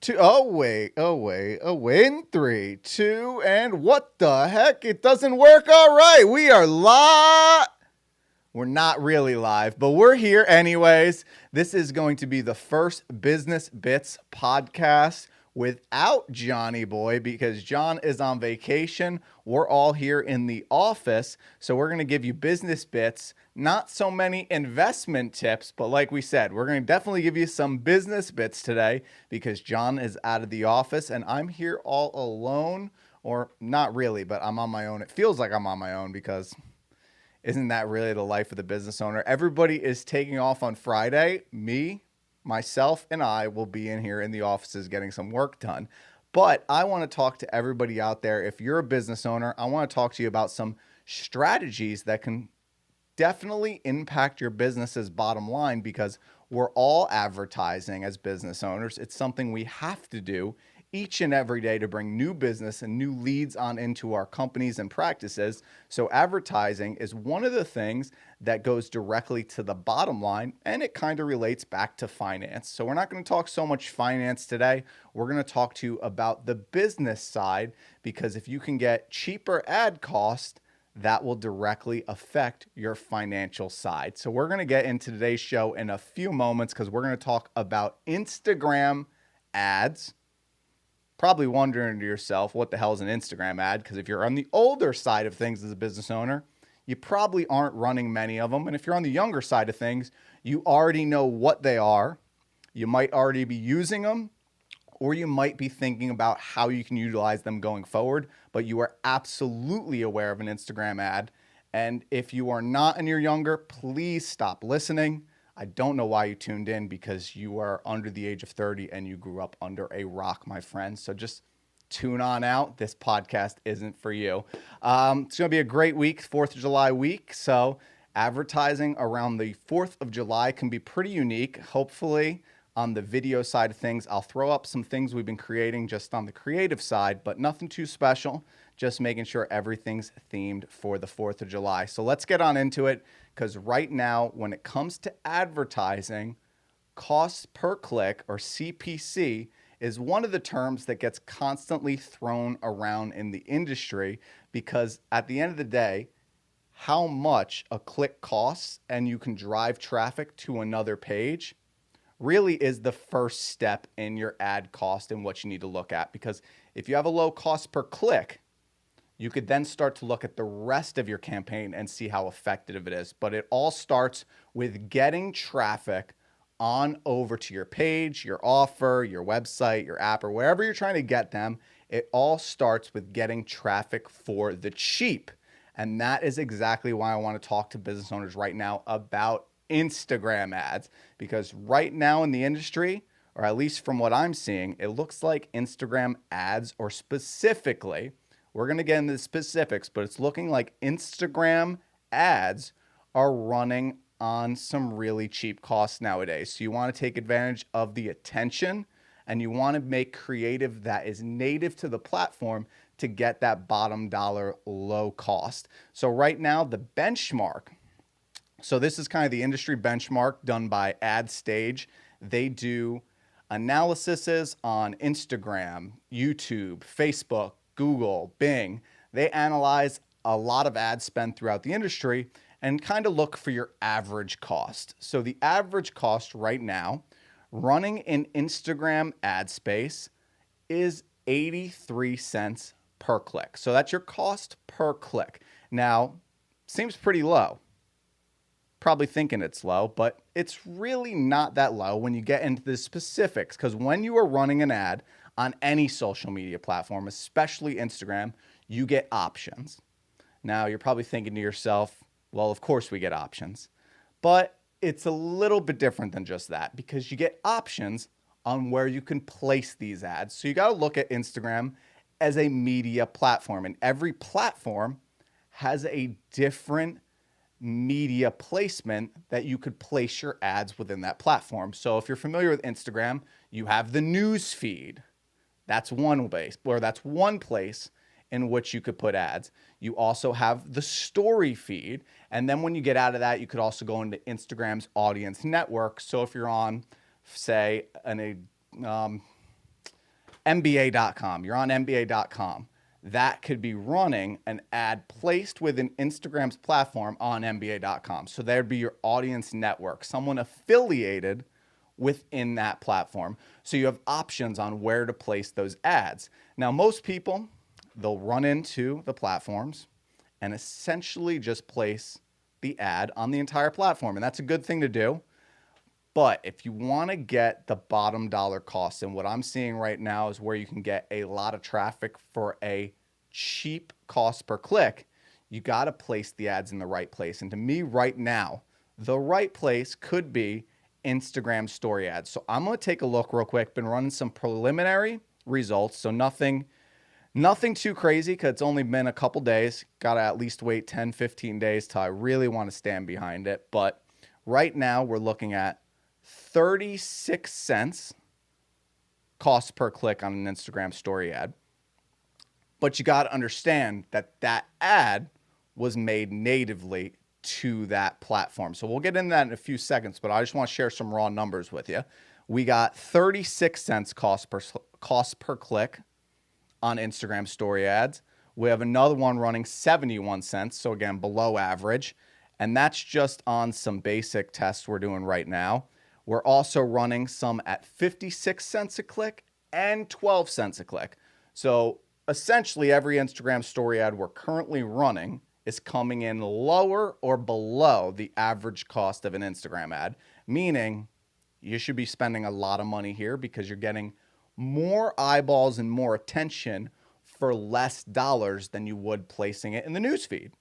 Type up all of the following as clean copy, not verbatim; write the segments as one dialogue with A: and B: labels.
A: Two, oh wait, in three, two, and what the heck? It doesn't work. All right, we are live. We're not really live, but we're here anyways. This is going to be the first Business Bits podcast without Johnny Boy because John is on vacation. We're all here in the office, so we're going to give you business bits, not so many investment tips, but like we said, we're going to definitely give you some business bits today because John is out of the office and I'm here all alone, or not really, but I'm on my own. It feels like I'm on my own because isn't that really the life of the business owner? Everybody is taking off on Friday. Me, myself, and I will be in here in the offices getting some work done. But I want to talk to everybody out there. If you're a business owner, I want to talk to you about some strategies that can definitely impact your business's bottom line because we're all advertising as business owners. It's something we have to do each and every day to bring new business and new leads on into our companies and practices. So advertising is one of the things that goes directly to the bottom line, and it kind of relates back to finance. So we're not going to talk so much finance today. We're going to talk to you about the business side because if you can get cheaper ad cost, that will directly affect your financial side. So we're going to get into today's show in a few moments because we're going to talk about Instagram ads. Probably wondering to yourself, what the hell is an Instagram ad? Because if you're on the older side of things as a business owner, you probably aren't running many of them. And if you're on the younger side of things, you already know what they are. You might already be using them, or you might be thinking about how you can utilize them going forward, but you are absolutely aware of an Instagram ad. And if you are not and you're younger, please stop listening. I don't know why you tuned in because you are under the age of 30 and you grew up under a rock, my friends. So just tune on out. This podcast isn't for you. It's going to be a great week, 4th of July week. So advertising around the 4th of July can be pretty unique. Hopefully on the video side of things, I'll throw up some things we've been creating just on the creative side, but nothing too special. Just making sure everything's themed for the 4th of July. So let's get on into it because right now, when it comes to advertising, cost per click or CPC is one of the terms that gets constantly thrown around in the industry because at the end of the day, how much a click costs and you can drive traffic to another page really is the first step in your ad cost and what you need to look at. Because if you have a low cost per click, you could then start to look at the rest of your campaign and see how effective it is. But it all starts with getting traffic on over to your page, your offer, your website, your app, or wherever you're trying to get them. It all starts with getting traffic for the cheap. And that is exactly why I want to talk to business owners right now about Instagram ads. Because right now in the industry, or at least from what I'm seeing, it looks like Instagram ads, or specifically, we're going to get into the specifics, but it's looking like Instagram ads are running on some really cheap costs nowadays. So you want to take advantage of the attention and you want to make creative that is native to the platform to get that bottom dollar low cost. So right now, the benchmark, so this is kind of the industry benchmark done by AdStage. They do analyses on Instagram, YouTube, Facebook, Google, Bing. They analyze a lot of ad spend throughout the industry and kind of look for your average cost. So the average cost right now, running in Instagram ad space, is 83 cents per click. So that's your cost per click. Now, seems pretty low. Probably thinking it's low, but it's really not that low when you get into the specifics. Because when you are running an ad on any social media platform, especially Instagram, you get options. Now, you're probably thinking to yourself, well, of course we get options. But it's a little bit different than just that because you get options on where you can place these ads. So you got to look at Instagram as a media platform, and every platform has a different media placement that you could place your ads within that platform. So if you're familiar with Instagram, you have the news feed. That's one place, or that's one place in which you could put ads. You also have the story feed. And then when you get out of that, you could also go into Instagram's audience network. So if you're on, say, MBA.com. You're on MBA.com. That could be running an ad placed within Instagram's platform on MBA.com. So there'd be your audience network, someone affiliated within that platform. So you have options on where to place those ads. Now, most people, they'll run into the platforms and essentially just place the ad on the entire platform. And that's a good thing to do. But if you want to get the bottom dollar costs, and what I'm seeing right now is where you can get a lot of traffic for a cheap cost per click, you got to place the ads in the right place. And to me right now, the right place could be Instagram story ads. So I'm going to take a look real quick. Been running some preliminary results. So nothing too crazy because it's only been a couple days. Got to at least wait 10, 15 days till I really want to stand behind it. But right now we're looking at 36 cents cost per click on an Instagram story ad. But you got to understand that that ad was made natively to that platform. So we'll get into that in a few seconds, but I just want to share some raw numbers with you. We got 36 cents cost per click on Instagram story ads. We have another one running 71 cents. So again, below average. And that's just on some basic tests we're doing right now. We're also running some at 56 cents a click and 12 cents a click. So essentially every Instagram story ad we're currently running is coming in lower or below the average cost of an Instagram ad, meaning you should be spending a lot of money here because you're getting more eyeballs and more attention for less dollars than you would placing it in the newsfeed.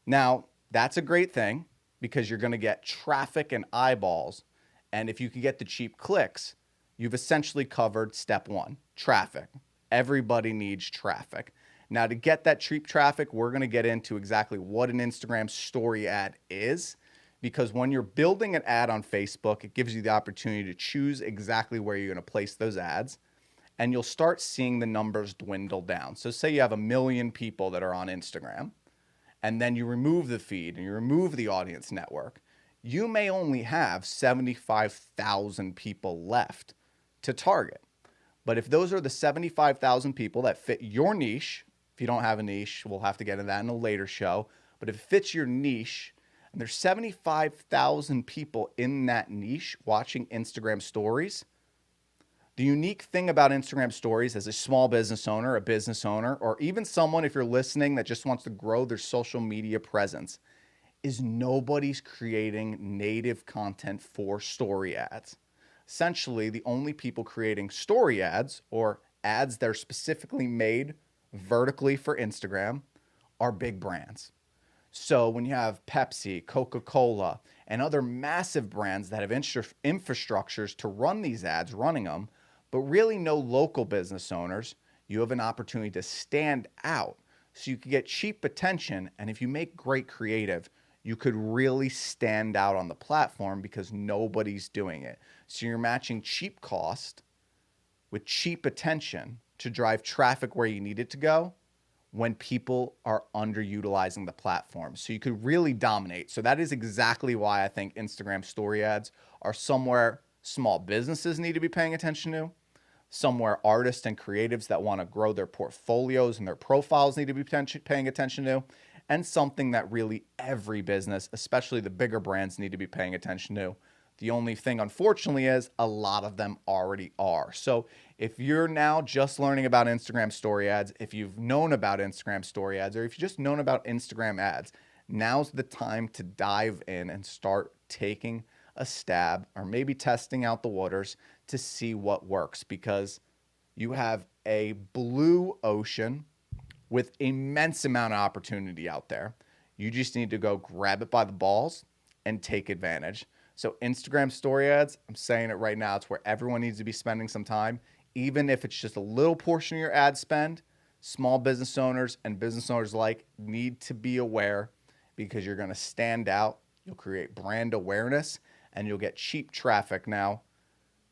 A: Now, that's a great thing because you're going to get traffic and eyeballs. And if you can get the cheap clicks, you've essentially covered step one, traffic. Everybody needs traffic. Now, to get that cheap traffic, we're going to get into exactly what an Instagram story ad is, because when you're building an ad on Facebook, it gives you the opportunity to choose exactly where you're going to place those ads, and you'll start seeing the numbers dwindle down. So say you have 1 million people that are on Instagram, and then you remove the feed and you remove the audience network. You may only have 75,000 people left to target. But if those are the 75,000 people that fit your niche, if you don't have a niche, we'll have to get into that in a later show. But if it fits your niche, and there's 75,000 people in that niche watching Instagram stories, the unique thing about Instagram stories as a small business owner, a business owner, or even someone, if you're listening, that just wants to grow their social media presence, is nobody's creating native content for story ads. Essentially, the only people creating story ads or ads that are specifically made vertically for Instagram are big brands. So when you have Pepsi, Coca-Cola, and other massive brands that have infrastructures to run these ads, running them, but really no local business owners, you have an opportunity to stand out so you can get cheap attention. And if you make great creative, you could really stand out on the platform because nobody's doing it. So you're matching cheap cost with cheap attention to drive traffic where you need it to go when people are underutilizing the platform. So you could really dominate. So that is exactly why I think Instagram story ads are somewhere small businesses need to be paying attention to, somewhere artists and creatives that want to grow their portfolios and their profiles need to be paying attention to, and something that really every business, especially the bigger brands, need to be paying attention to. The only thing, unfortunately, is a lot of them already are. So if you're now just learning about Instagram story ads, if you've known about Instagram story ads, or if you've just known about Instagram ads, now's the time to dive in and start taking a stab or maybe testing out the waters to see what works, because you have a blue ocean with immense amount of opportunity out there. You just need to go grab it by the balls and take advantage. So Instagram story ads, I'm saying it right now, it's where everyone needs to be spending some time, even if it's just a little portion of your ad spend. Small business owners and business owners alike need to be aware, because you're going to stand out. You'll create brand awareness and you'll get cheap traffic. Now,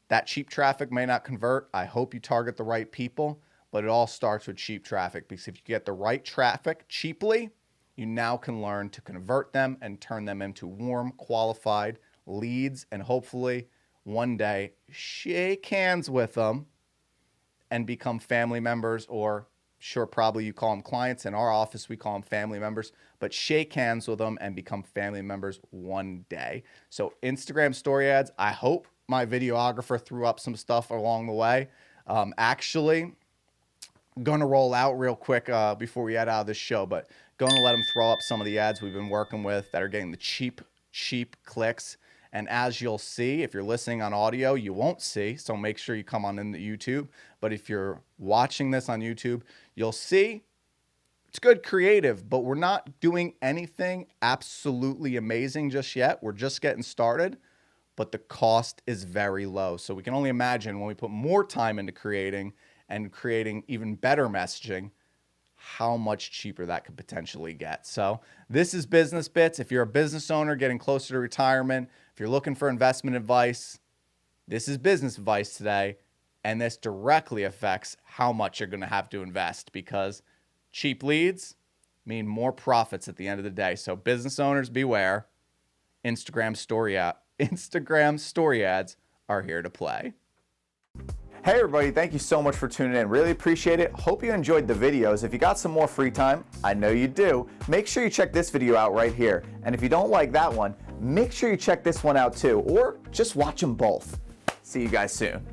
A: that cheap traffic may not convert. I hope you target the right people, but it all starts with cheap traffic, because if you get the right traffic cheaply, you now can learn to convert them and turn them into warm, qualified leads, and hopefully one day shake hands with them and become family members, or sure, probably you call them clients. In our office, we call them family members, but shake hands with them and become family members one day. So Instagram story ads, I hope my videographer threw up some stuff along the way. Actually, going to roll out real quick before we head out of this show, but going to let him throw up some of the ads we've been working with that are getting the cheap clicks. And as you'll see, if you're listening on audio, you won't see, so make sure you come on into YouTube. But if you're watching this on YouTube, you'll see it's good creative, but we're not doing anything absolutely amazing just yet. We're just getting started, but the cost is very low. So we can only imagine when we put more time into creating and creating even better messaging, how much cheaper that could potentially get. So this is Business Bits. If you're a business owner getting closer to retirement, if you're looking for investment advice, this is business advice today. And this directly affects how much you're going to have to invest, because cheap leads mean more profits at the end of the day. So business owners, beware. Instagram story ads are here to play. Hey everybody, thank you so much for tuning in. Really appreciate it. Hope you enjoyed the videos. If you got some more free time, I know you do, make sure you check this video out right here. And if you don't like that one, make sure you check this one out too, or just watch them both. See you guys soon.